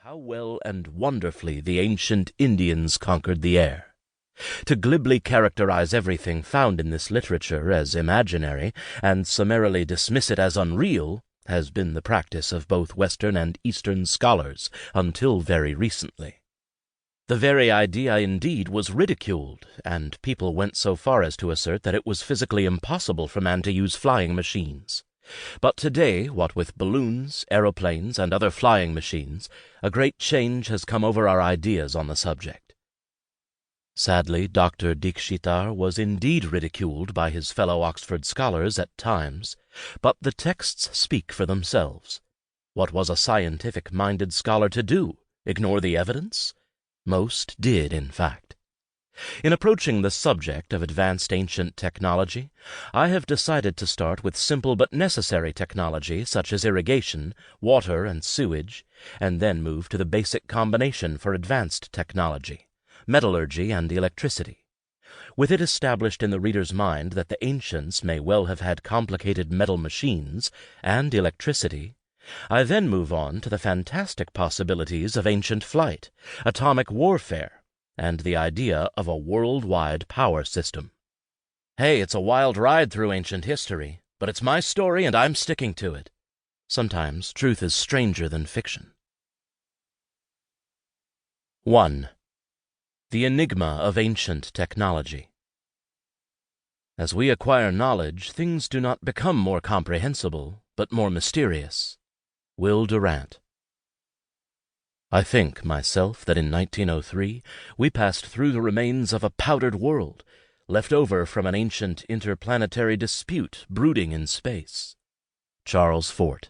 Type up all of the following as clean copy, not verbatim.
how well and wonderfully the ancient Indians conquered the air. To glibly characterize everything found in this literature as imaginary, and summarily dismiss it as unreal, has been the practice of both Western and Eastern scholars until very recently. The very idea, indeed, was ridiculed, and people went so far as to assert that it was physically impossible for man to use flying machines. But today, what with balloons, aeroplanes, and other flying machines, a great change has come over our ideas on the subject. Sadly, Dr. Dikshitar was indeed ridiculed by his fellow Oxford scholars at times, but the texts speak for themselves. What was a scientific-minded scholar to do? Ignore the evidence? Most did, in fact. In approaching the subject of advanced ancient technology, I have decided to start with simple but necessary technology such as irrigation, water, and sewage, and then move to the basic combination for advanced technology, metallurgy and electricity. With it established in the reader's mind that the ancients may well have had complicated metal machines and electricity, I then move on to the fantastic possibilities of ancient flight, atomic warfare, and the idea of a worldwide power system. Hey, it's a wild ride through ancient history, but it's my story and I'm sticking to it. Sometimes truth is stranger than fiction. 1. The enigma of ancient technology. As we acquire knowledge, things do not become more comprehensible, but more mysterious. Will Durant. I think, myself, that in 1903 we passed through the remains of a powdered world, left over from an ancient interplanetary dispute brooding in space. Charles Fort.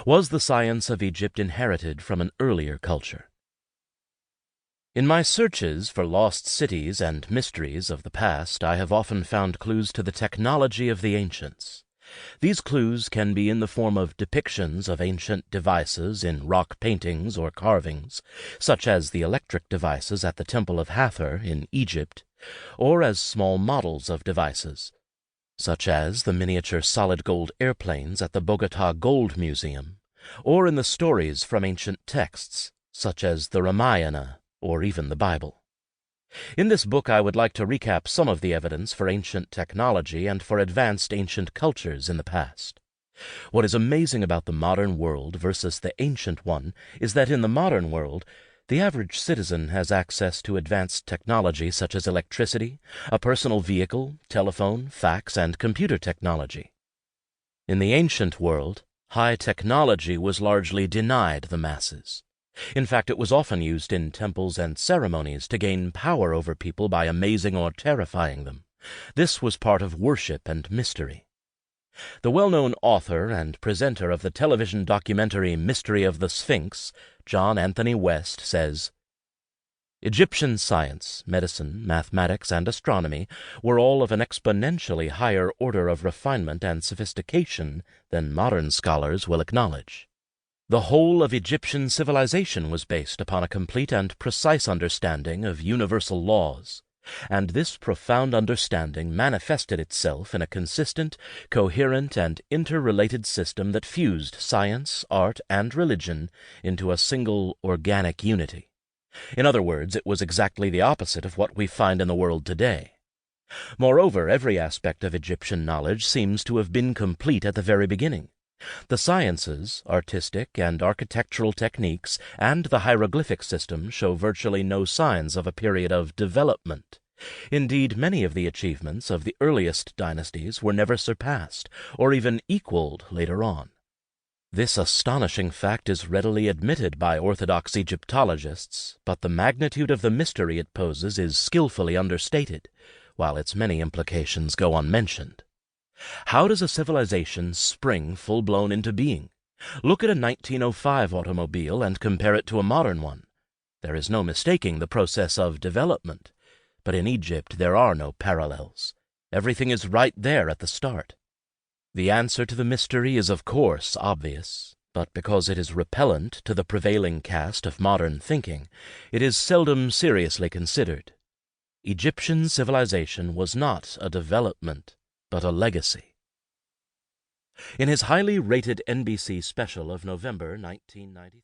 Was the science of Egypt inherited from an earlier culture? In my searches for lost cities and mysteries of the past, I have often found clues to the technology of the ancients. These clues can be in the form of depictions of ancient devices in rock paintings or carvings, such as the electric devices at the Temple of Hathor in Egypt, or as small models of devices, such as the miniature solid gold airplanes at the Bogota Gold Museum, or in the stories from ancient texts, such as the Ramayana or even the Bible. In this book I would like to recap some of the evidence for ancient technology and for advanced ancient cultures in the past. What is amazing about the modern world versus the ancient one is that in the modern world, the average citizen has access to advanced technology such as electricity, a personal vehicle, telephone, fax, and computer technology. In the ancient world, high technology was largely denied the masses. In fact, it was often used in temples and ceremonies to gain power over people by amazing or terrifying them. This was part of worship and mystery. The well-known author and presenter of the television documentary Mystery of the Sphinx, John Anthony West, says, Egyptian science, medicine, mathematics, and astronomy were all of an exponentially higher order of refinement and sophistication than modern scholars will acknowledge. The whole of Egyptian civilization was based upon a complete and precise understanding of universal laws, and this profound understanding manifested itself in a consistent, coherent, and interrelated system that fused science, art, and religion into a single organic unity. In other words, it was exactly the opposite of what we find in the world today. Moreover, every aspect of Egyptian knowledge seems to have been complete at the very beginning. The sciences, artistic and architectural techniques, and the hieroglyphic system show virtually no signs of a period of development. Indeed, many of the achievements of the earliest dynasties were never surpassed, or even equaled later on. This astonishing fact is readily admitted by orthodox Egyptologists, but the magnitude of the mystery it poses is skillfully understated, while its many implications go unmentioned. How does a civilization spring full-blown into being? Look at a 1905 automobile and compare it to a modern one. There is no mistaking the process of development, but in Egypt there are no parallels. Everything is right there at the start. The answer to the mystery is of course obvious, but because it is repellent to the prevailing cast of modern thinking, it is seldom seriously considered. Egyptian civilization was not a development, but a legacy. In his highly rated NBC special of November 1993,